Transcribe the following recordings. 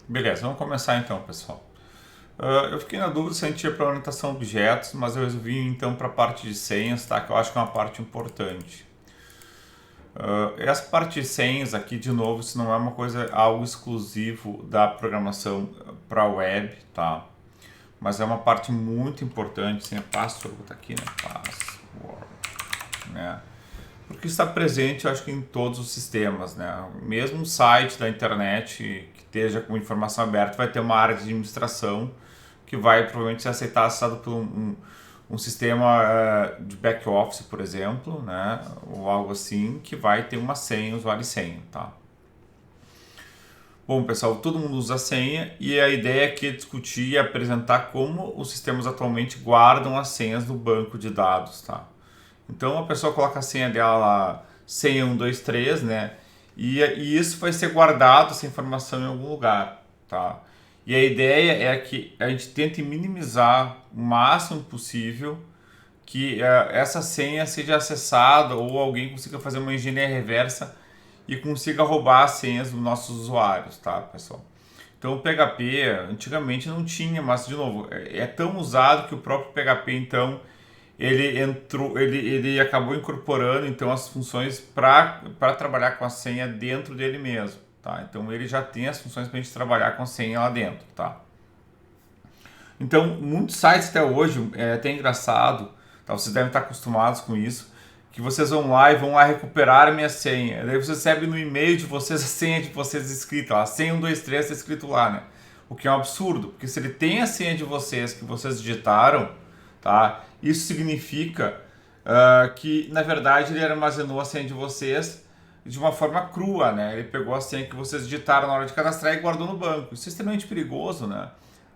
Beleza, vamos começar então, pessoal. Eu fiquei na dúvida se a gente ia para orientação a objetos, mas eu resolvi ir então para a parte de senhas, tá? Que eu acho que é uma parte importante. Essa parte de senhas aqui, de novo, isso não é uma coisa, algo exclusivo da programação para web, tá? Mas é uma parte muito importante, senha password, vou botar aqui, né? Password, né? Porque está presente, eu acho que em todos os sistemas, né? Mesmo um site da internet que esteja com informação aberta vai ter uma área de administração que vai provavelmente ser aceitar acessado por um sistema de back-office, por exemplo, né? Ou algo assim, que vai ter uma senha, usuário e senha, tá? Bom, pessoal, todo mundo usa senha e a ideia aqui é discutir e apresentar como os sistemas atualmente guardam as senhas no banco de dados, tá? Então a pessoa coloca a senha dela lá, senha 123, né? E isso vai ser guardado, essa informação, em algum lugar, tá? E a ideia é que a gente tente minimizar o máximo possível que essa senha seja acessada ou alguém consiga fazer uma engenharia reversa e consiga roubar as senhas dos nossos usuários, tá, pessoal? Então o PHP antigamente não tinha, mas de novo, é tão usado que o próprio PHP então ele acabou incorporando então as funções para trabalhar com a senha dentro dele mesmo, tá? Então ele já tem as funções para a gente trabalhar com a senha lá dentro, tá? Então muitos sites até hoje é até engraçado, tá? Vocês devem estar acostumados com isso, que vocês vão lá e vão lá recuperar a minha senha. Daí vocês recebem no e-mail de vocês a senha de vocês escrita lá, senha 123 está escrito lá, né? O que é um absurdo, porque se ele tem a senha de vocês que vocês digitaram, tá? Isso significa que na verdade ele armazenou a senha de vocês de uma forma crua, né? Ele pegou a senha que vocês digitaram na hora de cadastrar e guardou no banco. Isso é extremamente perigoso, né?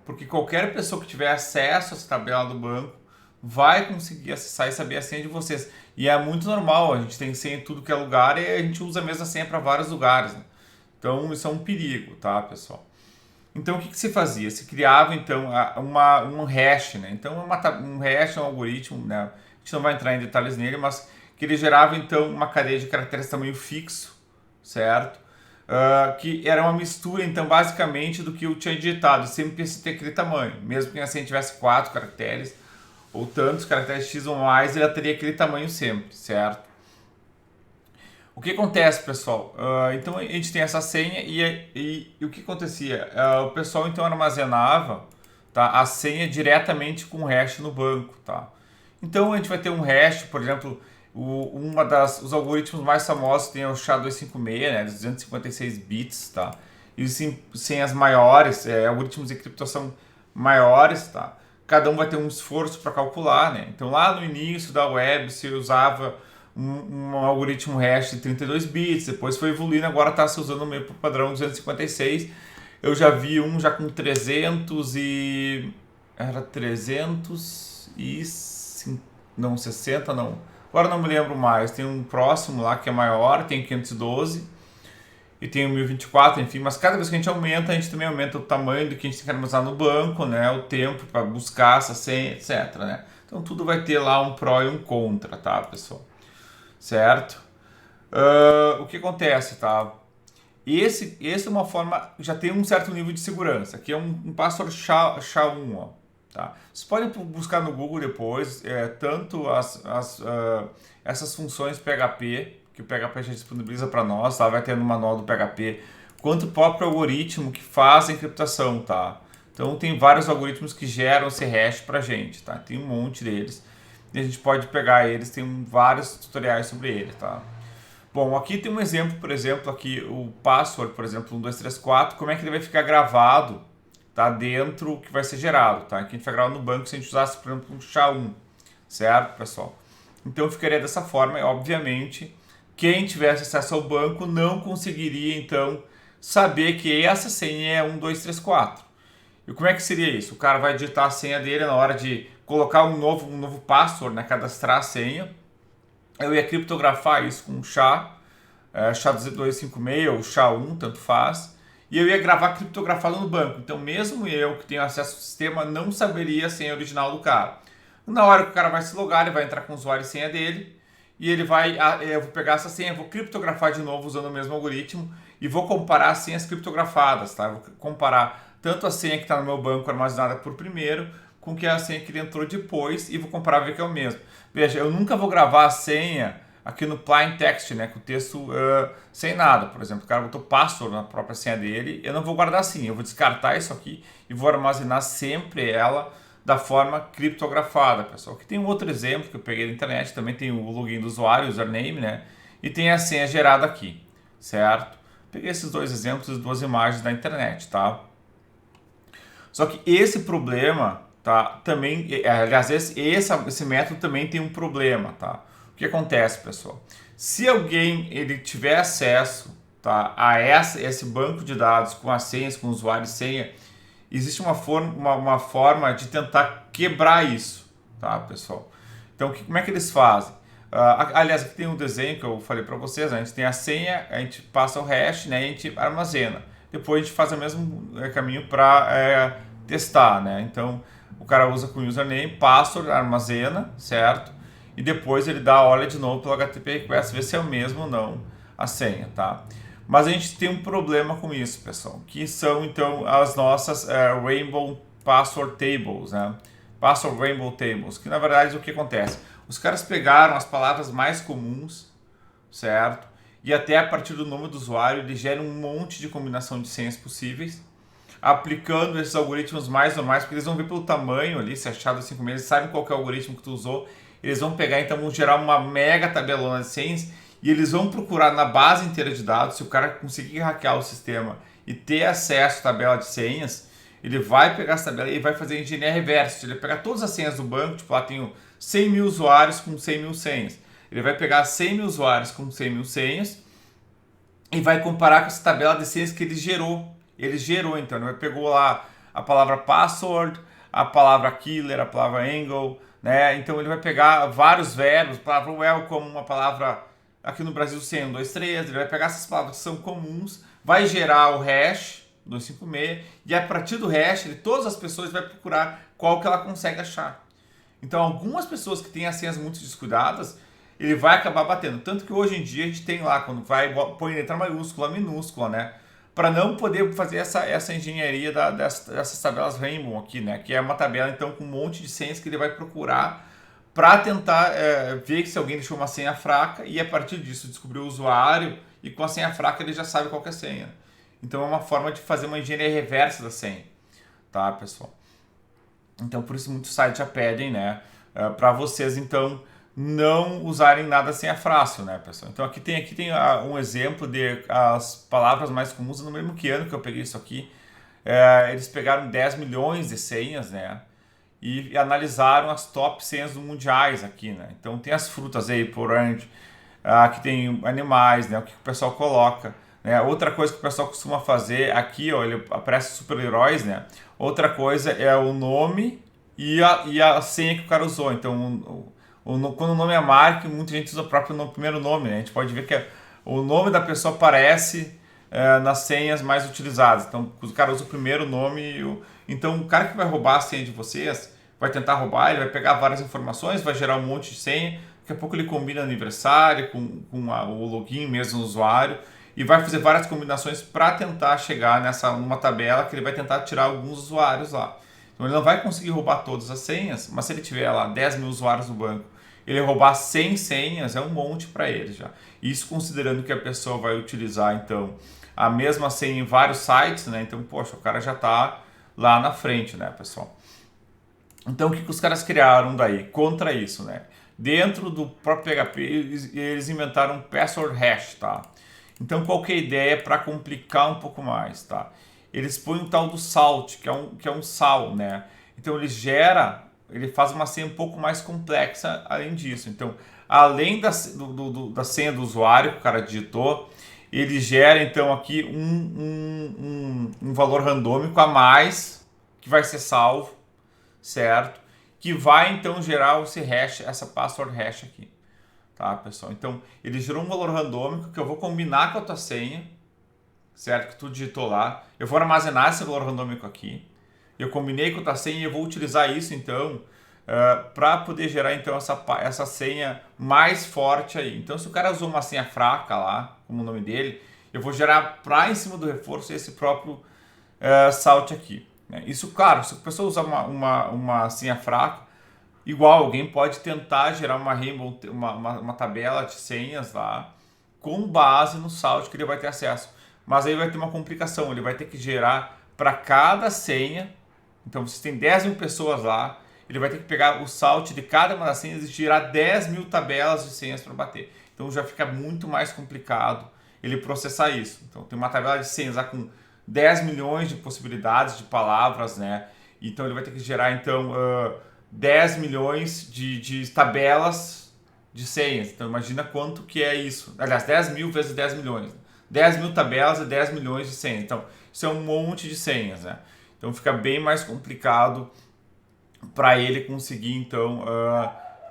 Porque qualquer pessoa que tiver acesso a essa tabela do banco vai conseguir acessar e saber a senha de vocês. E é muito normal, a gente tem senha em tudo que é lugar e a gente usa a mesma senha para vários lugares, né? Então isso é um perigo, tá, pessoal? Então o que se fazia? Se criava então um hash, né? Então um hash é um algoritmo, né? A gente não vai entrar em detalhes nele, mas que ele gerava então uma cadeia de caracteres de tamanho fixo, certo? Que era uma mistura então basicamente do que eu tinha digitado, sempre precisa ter aquele tamanho, mesmo que a senha tivesse 4 caracteres ou tantos caracteres X ou mais, ela teria aquele tamanho sempre, certo? O que acontece, pessoal? Então a gente tem essa senha e o que acontecia? O pessoal então armazenava, tá, a senha diretamente com o hash no banco, tá? Então a gente vai ter um hash, por exemplo, os algoritmos mais famosos tem o SHA-256, né, 256 bits, tá? E sim, senhas maiores, algoritmos de criptação maiores, tá? Cada um vai ter um esforço para calcular, né? Então lá no início da web se usava um algoritmo hash de 32 bits, depois foi evoluindo, agora está se usando o meio padrão 256. Eu já vi um já com 300 e... era 300 e... não, 60 não. Agora não me lembro mais. Tem um próximo lá que é maior, tem 512 e tem o 1024, enfim, mas cada vez que a gente aumenta, a gente também aumenta o tamanho do que a gente tem que armazenar no banco, né? O tempo para buscar essa senha, etc, né? Então tudo vai ter lá um pró e um contra, tá, pessoal? Certo? O que acontece, tá? Esse é uma forma, já tem um certo nível de segurança. Aqui é um password SHA-1, ó, tá? Vocês podem buscar no Google depois, tanto essas funções PHP, que o PHP já disponibiliza para nós, tá? Vai ter no manual do PHP, quanto o próprio algoritmo que faz a encriptação, tá? Então tem vários algoritmos que geram esse hash pra gente, tá? Tem um monte deles. E a gente pode pegar eles, tem vários tutoriais sobre ele, tá? Bom, aqui tem um exemplo, por exemplo, aqui o password, por exemplo, 1234, como é que ele vai ficar gravado, tá? Dentro que vai ser gerado, tá? Aqui a gente vai gravar no banco se a gente usasse, por exemplo, um SHA-1, certo, pessoal? Então ficaria dessa forma e, obviamente, quem tivesse acesso ao banco não conseguiria, então, saber que essa senha é 1234. E como é que seria isso? O cara vai digitar a senha dele na hora de colocar um novo password, né, cadastrar a senha. Eu ia criptografar isso com SHA-256 ou SHA-1, tanto faz. E eu ia gravar criptografado no banco. Então mesmo eu que tenho acesso ao sistema não saberia a senha original do cara. Na hora que o cara vai se logar, ele vai entrar com o usuário e senha dele. e ele vai, eu vou pegar essa senha, vou criptografar de novo usando o mesmo algoritmo e vou comparar as senhas criptografadas, tá? Eu vou comparar tanto a senha que está no meu banco armazenada por primeiro com que a senha que ele entrou depois e vou comparar ver que é o mesmo. Veja, eu nunca vou gravar a senha aqui no plain text, né, com o texto sem nada. Por exemplo, o cara botou password na própria senha dele, eu não vou guardar assim, eu vou descartar isso aqui e vou armazenar sempre ela da forma criptografada, pessoal. Aqui tem um outro exemplo que eu peguei na internet, também tem o login do usuário, username, né, e tem a senha gerada aqui, certo? Peguei esses dois exemplos, as duas imagens da internet, tá? Só que esse problema, tá, também, aliás, esse método também tem um problema, tá? O que acontece, pessoal? Se alguém ele tiver acesso, tá, a esse banco de dados com as senhas, com usuário e senha, existe uma forma de tentar quebrar isso, tá, pessoal? Então, como é que eles fazem? Aliás, aqui tem um desenho que eu falei para vocês, né? A gente tem a senha, a gente passa o hash, né? E a gente armazena. Depois a gente faz o mesmo caminho para testar, né? Então, o cara usa com username, password, armazena, certo? E depois ele olha de novo pelo HTTP request, ver se é o mesmo ou não a senha, tá? Mas a gente tem um problema com isso, pessoal, que são então as nossas Rainbow Password Tables, né? Password Rainbow Tables, que na verdade o que acontece? Os caras pegaram as palavras mais comuns, certo? E até a partir do nome do usuário, ele gera um monte de combinação de senhas possíveis, aplicando esses algoritmos mais normais, porque eles vão ver pelo tamanho ali, se achado 5 meses, sabem qual que é o algoritmo que tu usou, eles vão pegar, então vão gerar uma mega tabelona de senhas e eles vão procurar na base inteira de dados, se o cara conseguir hackear o sistema e ter acesso à tabela de senhas, ele vai pegar essa tabela e vai fazer engenharia reversa, ele vai pegar todas as senhas do banco, tipo lá tem 100 mil usuários com 100 mil senhas, ele vai pegar 100 mil usuários com 100 mil senhas e vai comparar com essa tabela de senhas que ele gerou. Ele gerou, então, ele pegou lá a palavra password, a palavra killer, a palavra angle, né? Então ele vai pegar vários verbos, a palavra welcome, uma palavra aqui no Brasil 100, 1, 2, 3, ele vai pegar essas palavras que são comuns, vai gerar o hash 256 e a partir do hash, todas as pessoas vai procurar qual que ela consegue achar. Então algumas pessoas que têm as senhas muito descuidadas, ele vai acabar batendo. Tanto que hoje em dia a gente tem lá, quando põe letra maiúscula, minúscula, né? Para não poder fazer essa engenharia dessas tabelas Rainbow aqui, né? Que é uma tabela então com um monte de senhas que ele vai procurar para tentar ver se alguém deixou uma senha fraca e a partir disso descobrir o usuário e com a senha fraca ele já sabe qual que é a senha. Então é uma forma de fazer uma engenharia reversa da senha, tá, pessoal? Então por isso muitos sites já pedem, né, para vocês então não usarem nada senha fácil, né, pessoal? Então aqui tem um exemplo de as palavras mais comuns, eu não lembro que ano que eu peguei isso aqui. Eles pegaram 10 milhões de senhas, né? E analisaram as top senhas mundiais aqui, né? Então tem as frutas aí, por onde aqui tem animais, né? O que o pessoal coloca, né? Outra coisa que o pessoal costuma fazer aqui, ó, ele aparece super-heróis, né? Outra coisa é o nome e a senha que o cara usou. Então quando o nome é Mark, muita gente usa o próprio primeiro nome, né? A gente pode ver que o nome da pessoa aparece nas senhas mais utilizadas. Então o cara usa o primeiro nome. Então o cara que vai roubar a senha de vocês vai tentar roubar, ele vai pegar várias informações, vai gerar um monte de senha, daqui a pouco ele combina aniversário com o login mesmo do usuário e vai fazer várias combinações para tentar chegar numa tabela que ele vai tentar tirar alguns usuários lá. Então ele não vai conseguir roubar todas as senhas, mas se ele tiver lá 10 mil usuários no banco, ele roubar 100 senhas é um monte para ele já. Isso considerando que a pessoa vai utilizar então a mesma senha em vários sites, né? Então, poxa, o cara já está lá na frente, né, pessoal? Então, o que os caras criaram daí contra isso, né? Dentro do próprio PHP, eles inventaram um password hash, tá? Então, qual que é a ideia para complicar um pouco mais, tá? Eles põem o tal do salt, que é um sal, né? Então, ele faz uma senha um pouco mais complexa além disso. Então, além da senha do usuário que o cara digitou, ele gera, então, aqui um valor randômico a mais, que vai ser salvo, certo? Que vai então gerar esse hash, essa password hash aqui, tá, pessoal? Então ele gerou um valor randômico que eu vou combinar com a tua senha, certo? Que tu digitou lá, eu vou armazenar esse valor randômico aqui, eu combinei com a tua senha e eu vou utilizar isso então para poder gerar então essa senha mais forte aí. Então se o cara usou uma senha fraca lá, como o nome dele, eu vou gerar para em cima do reforço esse próprio salt aqui, né? Isso, claro, se a pessoa usar uma senha fraca, igual alguém pode tentar gerar uma tabela de senhas lá com base no salt que ele vai ter acesso. Mas aí vai ter uma complicação, ele vai ter que gerar para cada senha. Então vocês têm 10 mil pessoas lá, ele vai ter que pegar o salt de cada uma das senhas e gerar 10 mil tabelas de senhas para bater. Então já fica muito mais complicado ele processar isso. Então tem uma tabela de senhas lá com 10 milhões de possibilidades de palavras, né? Então ele vai ter que gerar então 10 milhões de tabelas de senhas. Então imagina quanto que é isso. Aliás, 10 mil vezes 10 milhões. 10 mil tabelas e 10 milhões de senhas. Então isso é um monte de senhas, né? Então fica bem mais complicado para ele conseguir então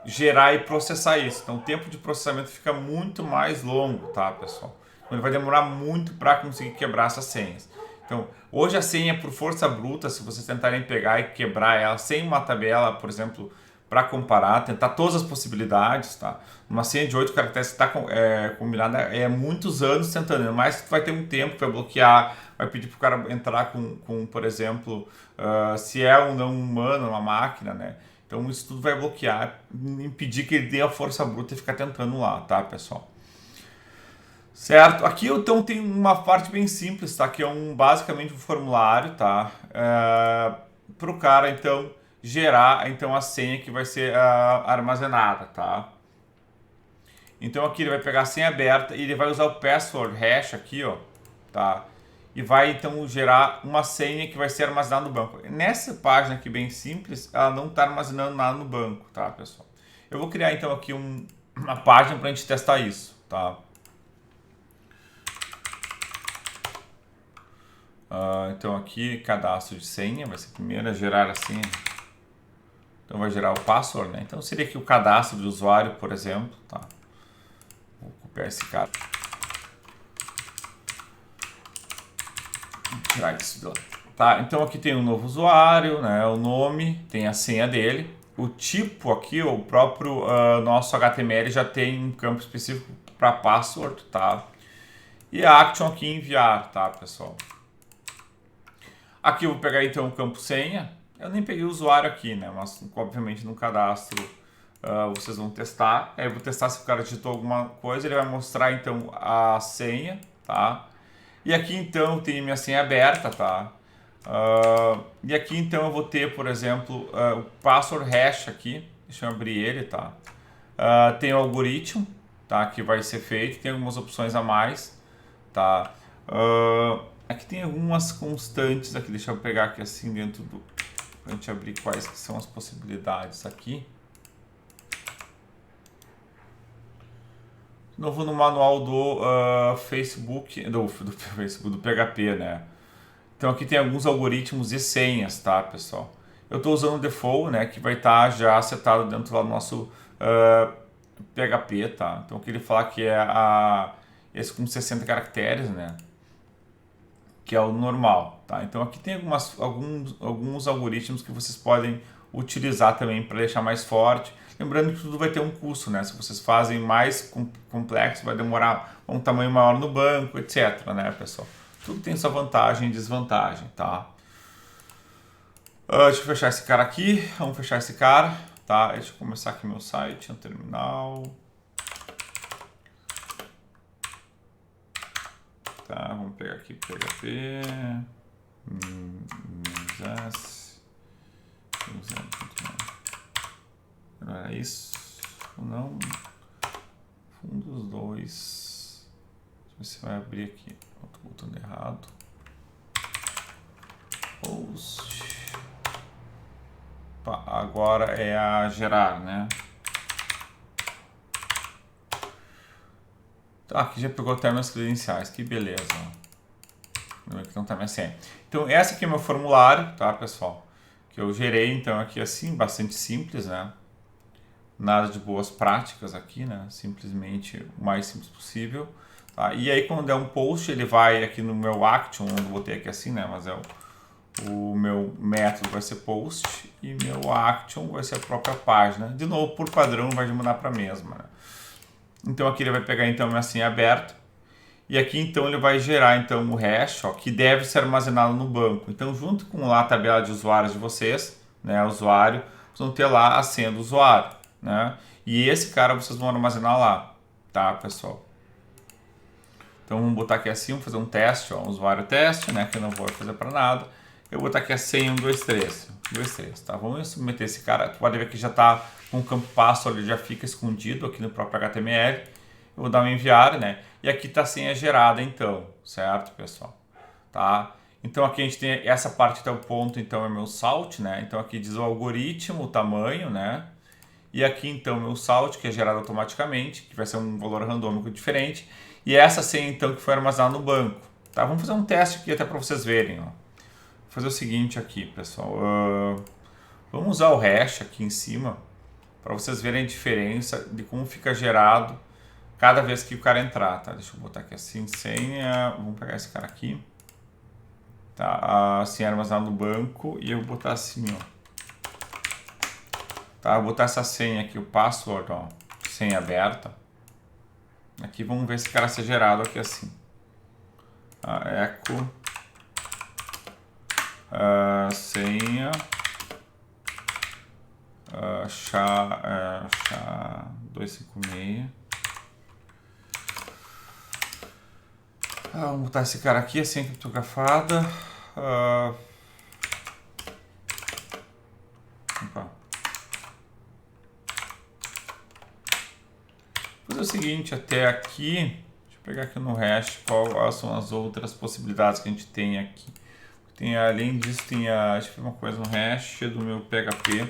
gerar e processar isso. Então o tempo de processamento fica muito mais longo, tá, pessoal? Então, ele vai demorar muito para conseguir quebrar essas senhas. Então hoje a senha por força bruta, se vocês tentarem pegar e quebrar ela sem uma tabela, por exemplo, para comparar, tentar todas as possibilidades, tá? Uma senha de 8 caracteres que está combinada muitos anos tentando, mas tu vai ter um tempo que vai bloquear, vai pedir para o cara entrar com por exemplo, se é um não humano, uma máquina, né? Então isso tudo vai bloquear, impedir que ele dê a força bruta e ficar tentando lá, tá, pessoal? Certo? Aqui então tem uma parte bem simples, tá? Que é basicamente um formulário, tá? Para o cara então gerar então a senha que vai ser armazenada, tá? Então aqui ele vai pegar a senha aberta e ele vai usar o password hash aqui, ó, tá? E vai então gerar uma senha que vai ser armazenada no banco. Nessa página aqui bem simples, ela não está armazenando nada no banco, tá, pessoal? Eu vou criar então aqui uma página para a gente testar isso, tá? Então aqui cadastro de senha, vai ser primeiro a gerar a senha. Então vai gerar o password, né? Então seria aqui o cadastro do usuário, por exemplo, tá? Vou copiar esse cara. Vou tirar isso lá. Tá, então aqui tem um novo usuário, né? O nome, tem a senha dele. O tipo aqui, o próprio nosso HTML já tem um campo específico para password, tá? E a action aqui enviar, tá, pessoal? Aqui eu vou pegar então o campo senha. Eu nem peguei o usuário aqui, né? Mas obviamente no cadastro vocês vão testar. Aí eu vou testar se o cara digitou alguma coisa. Ele vai mostrar então a senha, tá? E aqui então tem minha senha aberta, tá? E aqui então eu vou ter, por exemplo, o password hash aqui. Deixa eu abrir ele, tá? Tem o algoritmo, tá? Que vai ser feito. Tem algumas opções a mais, tá? Aqui tem algumas constantes aqui. Deixa eu pegar aqui assim dentro do... Pra gente abrir quais que são as possibilidades aqui. De novo no manual do Facebook, do PHP, né? Então aqui tem alguns algoritmos e senhas, tá, pessoal? Eu estou usando o default, né, que vai estar já setado dentro lá do nosso PHP, tá? Então aqui ele fala que é esse com 60 caracteres, né? Que é o normal, tá? Então aqui tem alguns algoritmos que vocês podem utilizar também para deixar mais forte. Lembrando que tudo vai ter um custo, né? Se vocês fazem mais complexo, vai demorar um tamanho maior no banco, etc, né, pessoal? Tudo tem sua vantagem e desvantagem, tá? Deixa eu fechar esse cara aqui. Vamos fechar esse cara, tá? Deixa eu começar aqui meu site, no terminal. Tá, vamos pegar aqui PHP. Era isso? Não. Fundos 2. Deixa eu ver se vai abrir aqui. Estou botando errado. Post. Agora é a gerar, né? Aqui já pegou até meus credenciais, que beleza. Aqui não tá minha senha. Então, essa aqui é meu formulário, tá, pessoal? Que eu gerei, então, aqui assim, bastante simples, né? Nada de boas práticas aqui, né? Simplesmente o mais simples possível. Tá? E aí, quando der um post, ele vai aqui no meu action, onde eu botei aqui assim, né? Mas é O meu método vai ser post e meu action vai ser a própria página. De novo, por padrão, vai mudar para a mesma. Né? Então aqui ele vai pegar então minha senha aberta e aqui então ele vai gerar então o hash, ó, que deve ser armazenado no banco. Então junto com lá a tabela de usuários de vocês, né, usuário, vocês vão ter lá a senha do usuário, né? E esse cara vocês vão armazenar lá, tá, pessoal? Então vamos botar aqui assim, vamos fazer um teste, ó, um usuário teste, né, que eu não vou fazer para nada. Eu vou botar aqui a senha 123, 123, tá? Vamos submeter esse cara. Tu pode ver que já está com o campo password, ele já fica escondido aqui no próprio HTML. Eu vou dar um enviar, né? E aqui está a senha gerada, então, certo, pessoal? Tá? Então aqui a gente tem essa parte até o ponto, então é meu salt, né? Então aqui diz o algoritmo, o tamanho, né? E aqui então meu salt, que é gerado automaticamente, que vai ser um valor randômico diferente. E essa senha então que foi armazenada no banco. Tá? Vamos fazer um teste aqui até para vocês verem, ó. Vou fazer o seguinte aqui, pessoal. Vamos usar o hash aqui em cima para vocês verem a diferença de como fica gerado cada vez que o cara entrar, tá? Deixa eu botar aqui assim, senha. Vamos pegar esse cara aqui. Tá? A senha armazenada no banco e eu vou botar assim, ó. Tá? Vou botar essa senha aqui, o password, ó. Senha aberta. Aqui vamos ver esse cara ser gerado aqui assim. Echo. Senha SHA-256. Vamos botar esse cara aqui, a senha criptografada. Opa. Vou fazer o seguinte, até aqui, deixa eu pegar aqui no hash quais são as outras possibilidades que a gente tem aqui. Tem, além disso, tem deixa eu ver uma coisa no hash do meu PHP.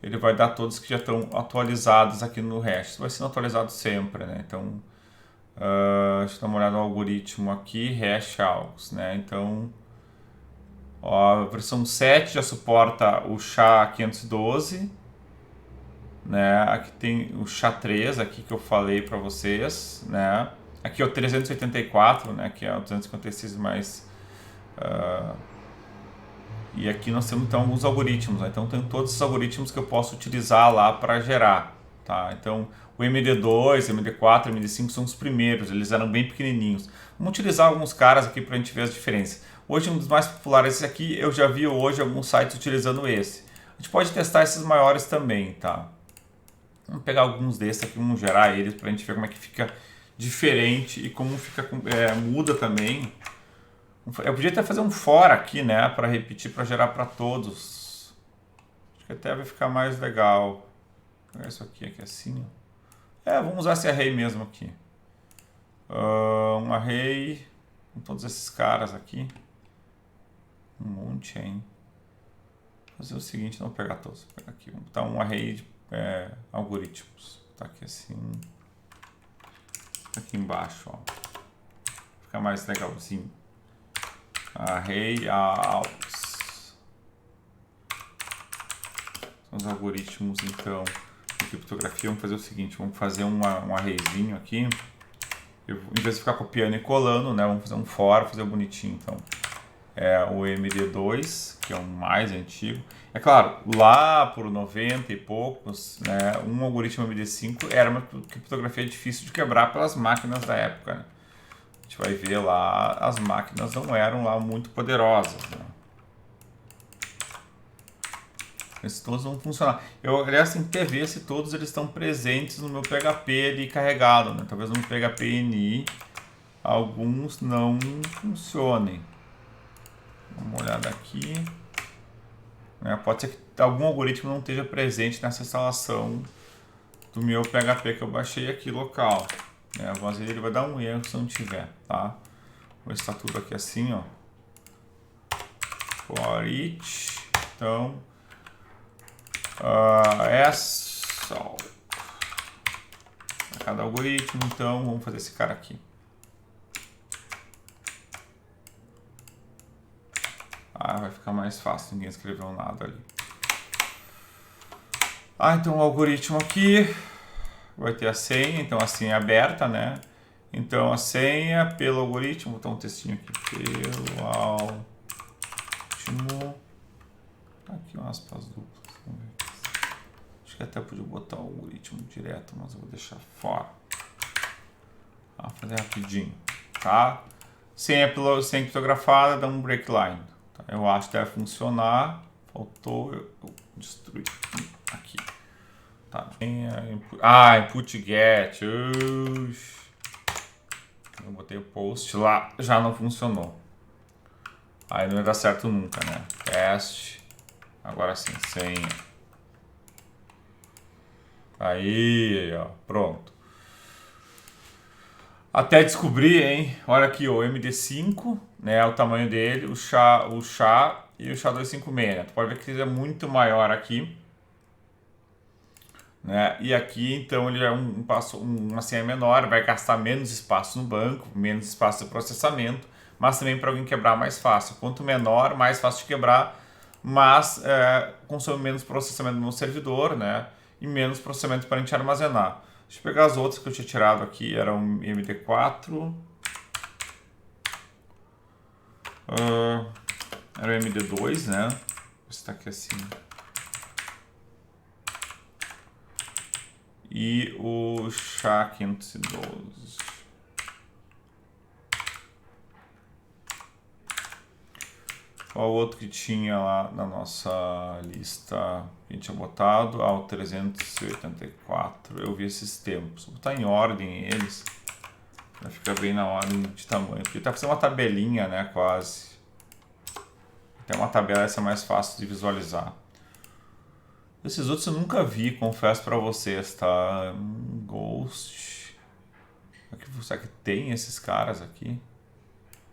Ele vai dar todos que já estão atualizados aqui no hash. Isso vai sendo atualizado sempre, né? Então, deixa eu dar uma olhada no algoritmo aqui, hash algos, né? Então, ó, a versão 7 já suporta o SHA-512, né? Aqui tem o SHA-3 aqui que eu falei para vocês, né? Aqui é o 384, né? Que é o 256 mais... e aqui nós temos então alguns algoritmos, né? Então tem todos os algoritmos que eu posso utilizar lá para gerar, tá? Então o MD2, MD4, MD5 são os primeiros, eles eram bem pequenininhos. Vamos utilizar alguns caras aqui para a gente ver as diferenças. Hoje um dos mais populares, esse aqui, eu já vi hoje alguns sites utilizando esse. A gente pode testar esses maiores também, tá? Vamos pegar alguns desses aqui, vamos gerar eles para a gente ver como é que fica diferente e como fica, muda também. Eu podia até fazer um for aqui, né, para repetir, para gerar para todos. Acho que até vai ficar mais legal. Vou pegar isso aqui assim. Vamos usar esse array mesmo aqui. Um array com todos esses caras aqui. Um monte, hein. Vou fazer o seguinte, não vou pegar todos. Vou pegar aqui, vou botar um array de algoritmos. Vou botar aqui assim. Aqui embaixo, ó. Fica mais legalzinho. Array algos. São os algoritmos então de criptografia. Vamos fazer o seguinte, vamos fazer um arrayzinho aqui. Em vez de ficar copiando e colando, né, vamos fazer um for, fazer bonitinho. Então é o MD2, que é o mais antigo. É claro, lá por 90 e poucos, né, um algoritmo MD5 era uma criptografia difícil de quebrar pelas máquinas da época, né? A gente vai ver lá, as máquinas não eram lá muito poderosas, né? Esses todos vão funcionar. Eu, aliás, tenho que ver se todos eles estão presentes no meu PHP ali carregado, né? Talvez no PHP NI alguns não funcionem. Dá uma olhada aqui. Pode ser que algum algoritmo não esteja presente nessa instalação do meu PHP que eu baixei aqui local. Às vezes ele vai dar um erro se não tiver, tá? Vou estar tudo aqui assim, ó. For each. Então, só cada algoritmo, então vamos fazer esse cara aqui. Vai ficar mais fácil, ninguém escreveu nada ali. Então o algoritmo aqui vai ter a senha, então a senha é aberta, né? Então a senha pelo algoritmo, vou botar um textinho aqui, pelo algoritmo. Aqui aspas duplas. Vamos ver aqui. Acho que até podia botar o algoritmo direto, mas eu vou deixar fora. Fazer rapidinho, tá? Senha criptografada, dá um breakline. Tá? Eu acho que deve funcionar. Faltou eu destruir aqui. Tá. Input get. Eu botei o post lá, já não funcionou. Aí não vai dar certo nunca, né? Teste. Agora sim, senha. Aí, ó, pronto. Até descobrir, hein? Olha aqui, o MD5, né? O tamanho dele, o SHA e o SHA-256, né? Tu pode ver que ele é muito maior aqui, né? E aqui, então, ele é uma senha menor, vai gastar menos espaço no banco, menos espaço de processamento, mas também para alguém quebrar mais fácil. Quanto menor, mais fácil de quebrar, mas consome menos processamento no servidor, né? E menos processamento para a gente armazenar. Deixa eu pegar as outras que eu tinha tirado aqui, era um MD4, era o MD2, né? Está aqui assim. E o SHA-512. Qual o outro que tinha lá na nossa lista que a gente tinha botado? O 384. Eu vi esses tempos. Vou botar em ordem eles. Vai ficar bem na ordem de tamanho. Porque tá fazendo uma tabelinha, né? Quase. Tem uma tabela, essa é mais fácil de visualizar. Esses outros eu nunca vi, confesso pra vocês, tá? Ghost. Será que tem esses caras aqui?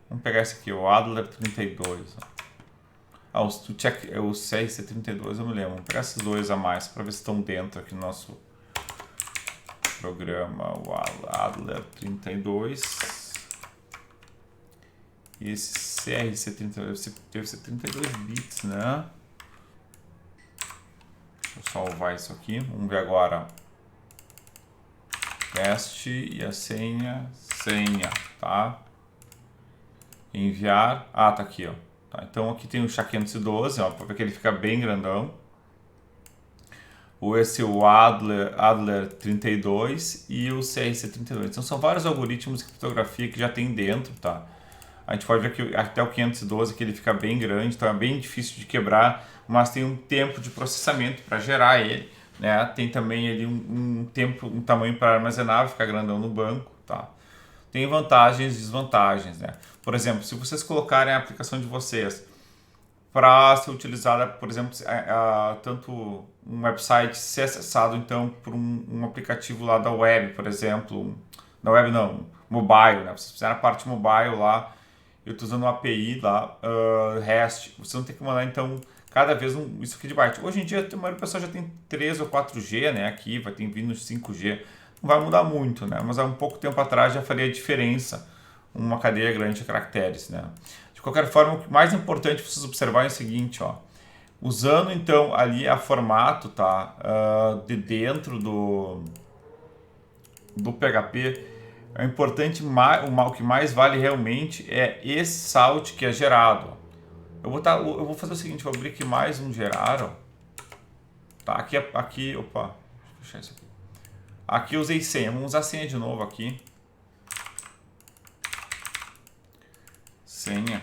Vamos pegar esse aqui, o Adler 32. Ó. O CRC32 eu me lembro. Vamos pegar esses dois a mais para ver se estão dentro aqui no nosso programa. O Adler 32 e esse CRC32 deve ser 32 bits, né? Deixa eu salvar isso aqui. Vamos ver agora. Teste e a senha, tá? Enviar. Tá aqui, ó. Tá, então aqui tem o SHA-512, ó, para ver que ele fica bem grandão. O Adler 32 e o CRC32. Então são vários algoritmos de criptografia que já tem dentro, tá? A gente pode ver que até o 512 que ele fica bem grande, então é bem difícil de quebrar, mas tem um tempo de processamento para gerar ele, né? Tem também ele um tamanho para armazenar, ficar grandão no banco, tá? Tem vantagens e desvantagens, né? Por exemplo, se vocês colocarem a aplicação de vocês para ser utilizada, por exemplo, tanto um website ser acessado então por um aplicativo lá da web, por exemplo, da web não, mobile, né? Vocês fizeram a parte mobile lá, eu estou usando uma API lá, REST, vocês vão ter que mandar então cada vez isso aqui de byte. Hoje em dia a maioria do pessoal já tem 3 ou 4G, né? Aqui vai ter vindo 5G. Não vai mudar muito, né? Mas há um pouco tempo atrás já faria diferença uma cadeia grande de caracteres, né? De qualquer forma, o mais importante vocês observarem é o seguinte, ó. Usando então ali a formato, tá? De dentro do PHP, é importante, o que mais vale realmente é esse salt que é gerado. Eu vou fazer o seguinte, vou abrir aqui mais um gerar, ó. Tá, aqui, opa, deixa eu fechar isso aqui. Aqui eu usei senha, vamos usar senha de novo aqui. Senha.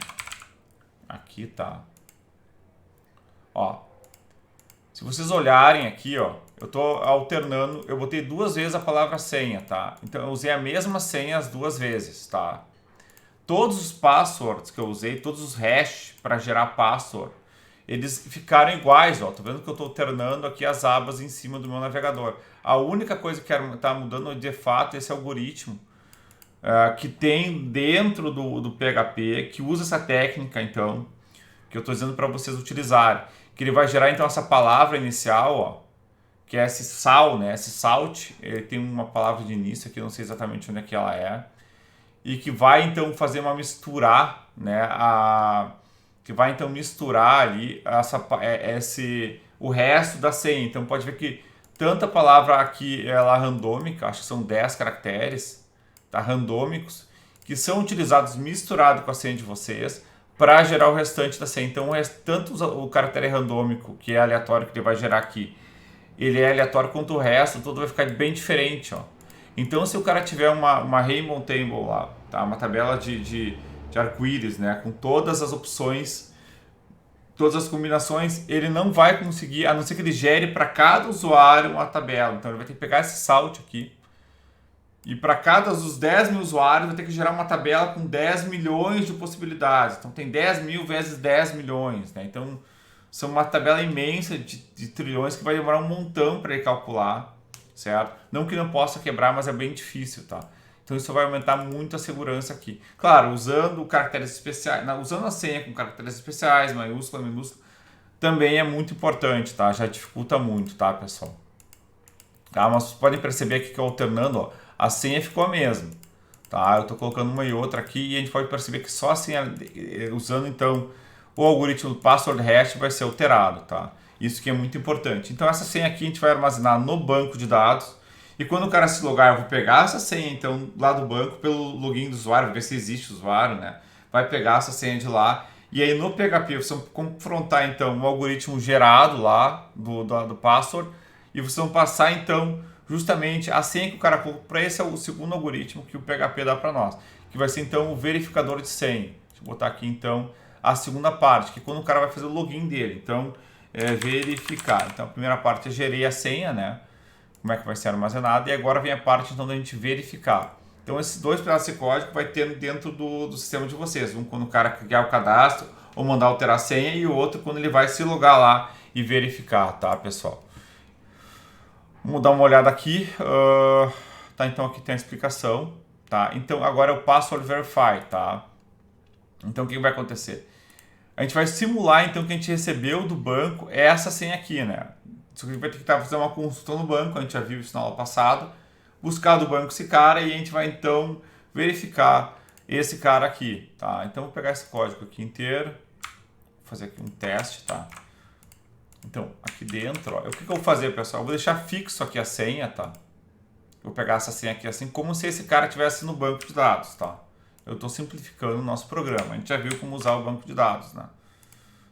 Aqui tá. Ó. Se vocês olharem aqui, ó, eu tô alternando, eu botei 2 vezes a palavra senha, tá? Então eu usei a mesma senha as 2 vezes, tá? Todos os passwords que eu usei, todos os hash para gerar password, eles ficaram iguais, ó. Tô vendo que eu tô alternando aqui as abas em cima do meu navegador. A única coisa que tá mudando de fato é esse algoritmo que tem dentro do PHP, que usa essa técnica, então, que eu estou dizendo para vocês utilizarem. Que ele vai gerar, então, essa palavra inicial, ó, que é esse sal, né? Esse salt, ele tem uma palavra de início aqui, não sei exatamente onde é que ela é. E que vai, então, fazer uma misturar, né? Que vai, então, misturar ali o resto da senha. Então, pode ver que tanto a palavra aqui, ela é randômica, acho que são 10 caracteres, tá? Randômicos, que são utilizados misturado com a senha de vocês, para gerar o restante da senha. Então, tanto o caractere randômico, que é aleatório, que ele vai gerar aqui, ele é aleatório quanto o resto, tudo vai ficar bem diferente, ó. Então, se o cara tiver uma Rainbow Table lá, tá? Uma tabela de arco-íris, né? Com todas as opções, todas as combinações, ele não vai conseguir, a não ser que ele gere para cada usuário uma tabela. Então, ele vai ter que pegar esse salt aqui, e para cada dos 10 mil usuários, vai ter que gerar uma tabela com 10 milhões de possibilidades. Então, tem 10 mil vezes 10 milhões, né? Então, são uma tabela imensa de trilhões que vai demorar um montão para ele calcular, certo? Não que não possa quebrar, mas é bem difícil, tá? Então, isso vai aumentar muito a segurança aqui. Claro, usando caracteres especiais, usando a senha com caracteres especiais, maiúscula, minúscula, também é muito importante, tá? Já dificulta muito, tá, pessoal? Tá? Mas vocês podem perceber aqui que alternando, ó, a senha ficou a mesma, tá? Eu estou colocando uma e outra aqui e a gente pode perceber que só a senha, usando então o algoritmo do password hash, vai ser alterado, tá? Isso que é muito importante. Então essa senha aqui a gente vai armazenar no banco de dados e quando o cara se logar, eu vou pegar essa senha então lá do banco pelo login do usuário, ver se existe o usuário, né? Vai pegar essa senha de lá e aí no PHP vocês vão confrontar então o algoritmo gerado lá do password e vocês vão passar então justamente a senha que o cara colocou. Para esse é o segundo algoritmo que o PHP dá para nós, que vai ser então o verificador de senha. Deixa eu botar aqui então a segunda parte, que é quando o cara vai fazer o login dele. Então, verificar. Então, a primeira parte é gerei a senha, né? Como é que vai ser armazenada. E agora vem a parte então da gente verificar. Então, esses dois pedaços de código vai ter dentro do sistema de vocês. Um quando o cara criar o cadastro ou mandar alterar a senha e o outro quando ele vai se logar lá e verificar, tá, pessoal? Vamos dar uma olhada aqui. Tá, então aqui tem a explicação, tá? Então agora é o password verify, tá? Então o que vai acontecer? A gente vai simular então que a gente recebeu do banco essa senha aqui, né? Só que a gente vai ter que fazer uma consulta no banco, a gente já viu isso na aula passada, buscar do banco esse cara e a gente vai então verificar esse cara aqui, tá? Então vou pegar esse código aqui inteiro, vou fazer aqui um teste, tá? Então, aqui dentro, ó, o que eu vou fazer, pessoal? Eu vou deixar fixo aqui a senha, tá? Eu vou pegar essa senha aqui assim, como se esse cara estivesse no banco de dados, tá? Eu estou simplificando o nosso programa. A gente já viu como usar o banco de dados, né?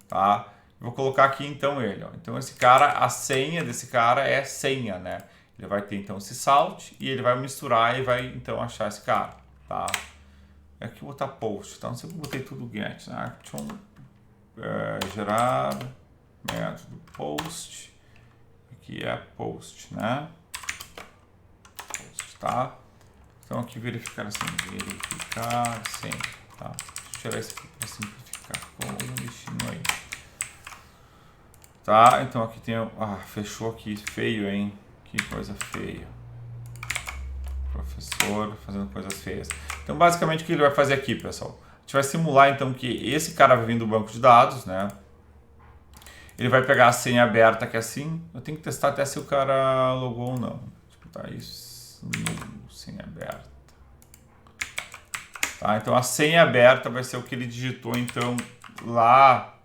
Tá? Eu vou colocar aqui, então, ele, ó. Então, esse cara, a senha desse cara é senha, né? Ele vai ter, então, esse salt e ele vai misturar e vai, então, achar esse cara, tá? Aqui eu vou botar post, tá? Não sei como eu botei tudo get, né? Action, gerar... método post, aqui é post, né? Post, tá? Então aqui verificar assim, verificar sempre, tá? Deixa eu tirar isso aqui para simplificar, como bichinho aí. Tá, então aqui tem, fechou aqui, feio, hein? Que coisa feia. Professor fazendo coisas feias. Então basicamente o que ele vai fazer aqui, pessoal? A gente vai simular então que esse cara vai vir do banco de dados, né? Ele vai pegar a senha aberta aqui assim. Eu tenho que testar até se o cara logou ou não. Deixa eu botar isso no senha aberta. Tá, então a senha aberta vai ser o que ele digitou então lá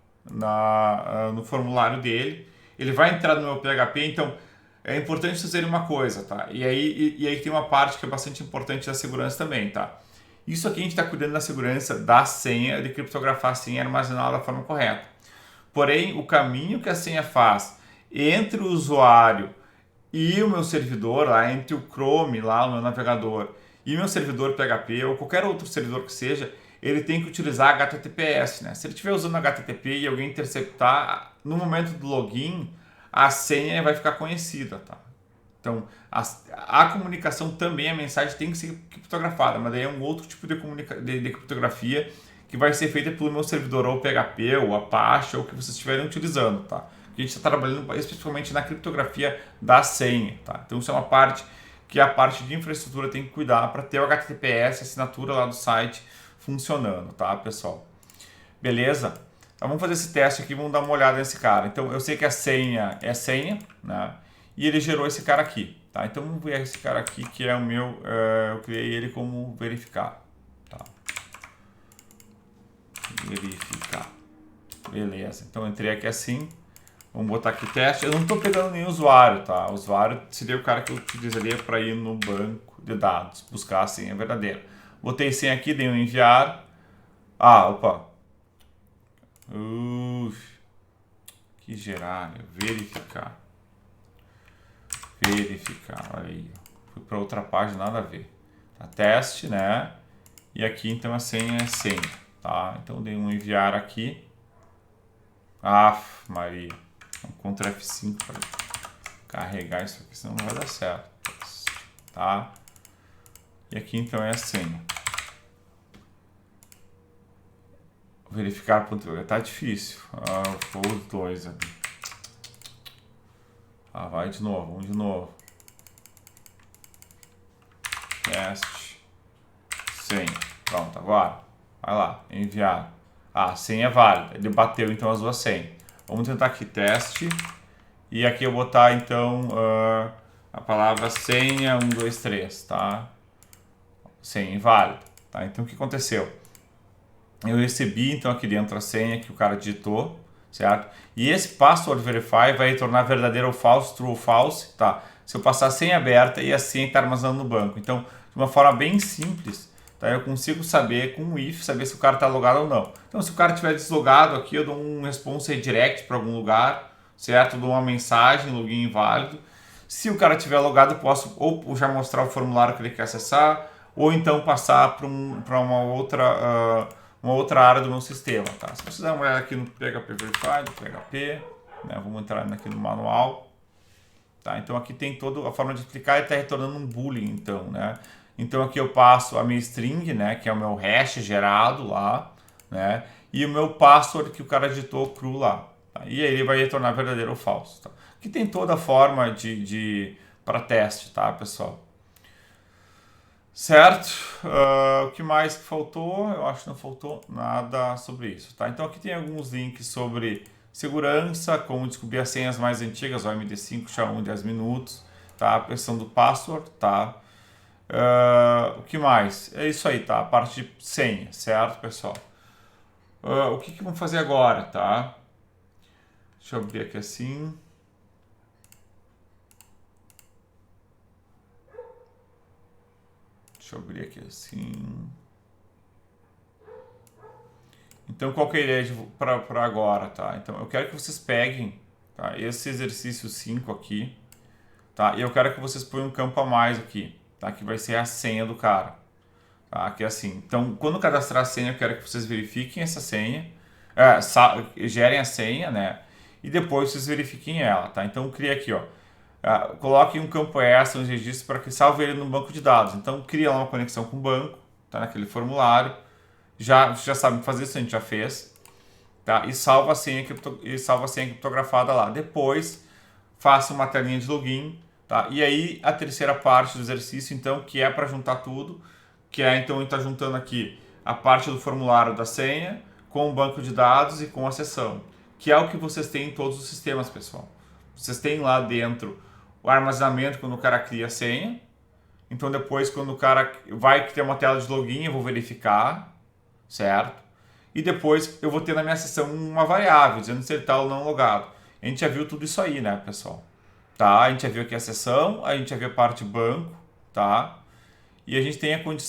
no formulário dele. Ele vai entrar no meu PHP, então é importante vocês verem uma coisa, tá? E aí tem uma parte que é bastante importante da segurança também, tá? Isso aqui a gente está cuidando da segurança da senha, de criptografar a senha e armazená-la da forma correta. Porém, o caminho que a senha faz entre o usuário e o meu servidor, lá entre o Chrome, lá o meu navegador, e o meu servidor PHP, ou qualquer outro servidor que seja, ele tem que utilizar HTTPS, né? Se ele estiver usando HTTP e alguém interceptar, no momento do login, a senha vai ficar conhecida, tá? Então, a comunicação também, a mensagem tem que ser criptografada, mas daí é um outro tipo de criptografia que vai ser feita pelo meu servidor ou PHP ou Apache ou o que vocês estiverem utilizando, tá? A gente está trabalhando especificamente na criptografia da senha, tá? Então isso é uma parte que a parte de infraestrutura tem que cuidar para ter o HTTPS, a assinatura lá do site funcionando, tá, pessoal? Beleza? Então vamos fazer esse teste aqui, vamos dar uma olhada nesse cara. Então eu sei que a senha é senha, né? E ele gerou esse cara aqui, tá? Então vamos ver esse cara aqui que é o meu, eu criei ele como verificar, tá? Verificar. Beleza, então eu entrei aqui assim. Vamos botar aqui teste. Eu não estou pegando nenhum usuário, tá? O usuário seria o cara que eu utilizaria para ir no banco de dados, buscar a senha verdadeira. Botei senha aqui, dei um enviar. Opa. Que gerar, verificar. Olha aí. Fui para outra página, nada a ver. Tá, teste, né? E aqui então a senha é senha, tá? Então dei um enviar aqui. Maria. Ctrl F5 para carregar isso aqui, senão não vai dar certo. Tá? E aqui então é a senha. Verificar ponto. Tá difícil. Vou os dois aqui. Vai de novo, vamos de novo. Teste. Senha. Pronto, agora. Vai lá, enviar. Senha é válida. Ele bateu então as duas senhas. Vamos tentar aqui, teste. E aqui eu botar então a palavra senha 123, tá? Senha inválida, tá? Então o que aconteceu? Eu recebi então aqui dentro a senha que o cara digitou, certo? E esse password verify vai retornar verdadeiro ou falso, true ou false, tá? Se eu passar a senha aberta e a senha está armazenada no banco. Então, de uma forma bem simples, tá? Eu consigo saber com o if, saber se o cara está logado ou não. Então, se o cara estiver deslogado aqui, eu dou um response redirect para algum lugar, certo? Eu dou uma mensagem, login inválido. Se o cara estiver logado, eu posso ou já mostrar o formulário que ele quer acessar, ou então passar para uma outra área do meu sistema, tá? Se você dar uma olhada aqui no PHP Verify, do PHP, né? Vamos entrar aqui no manual, tá? Então aqui tem toda a forma de explicar e está retornando um boolean, então, né? Então aqui eu passo a minha string, né? Que é o meu hash gerado lá, né? E o meu password que o cara digitou cru lá, tá? E aí ele vai retornar verdadeiro ou falso, tá? Aqui tem toda a forma para teste, tá, pessoal? Certo? O que mais que faltou? Eu acho que não faltou nada sobre isso, tá? Então aqui tem alguns links sobre segurança, como descobrir as senhas mais antigas, o MD5 SHA-1 em 10 minutos, tá? A questão do password, tá? O que mais? É isso aí, tá? A parte de senha, certo, pessoal? O que vamos fazer agora, tá? Deixa eu abrir aqui assim. Deixa eu abrir aqui assim. Então, qual que é a ideia para agora, tá? Então, eu quero que vocês peguem, tá, esse exercício 5 aqui, tá? E eu quero que vocês ponham um campo a mais aqui, tá? Que vai ser a senha do cara, tá? Que é assim. Então, quando cadastrar a senha, eu quero que vocês verifiquem essa senha, gerem a senha, né? E depois vocês verifiquem ela, tá? Então, cria aqui, ó. Coloque um campo extra, um registro para que salve ele no banco de dados. Então, cria lá uma conexão com o banco, tá? Naquele formulário. Já sabe fazer isso, a gente já fez, tá? E salva a senha criptografada lá. Depois, faça uma telinha de login, tá? E aí, a terceira parte do exercício, então, que é para juntar tudo, que é, então, a gente está juntando aqui a parte do formulário da senha com o banco de dados e com a sessão, que é o que vocês têm em todos os sistemas, pessoal. Vocês têm lá dentro o armazenamento quando o cara cria a senha. Então, depois, quando o cara vai ter uma tela de login, eu vou verificar, certo? E depois eu vou ter na minha sessão uma variável, dizendo se ele está ou não logado. A gente já viu tudo isso aí, né, pessoal? Tá? A gente já viu aqui a sessão, a gente já viu a parte banco, tá? E a gente tem a condição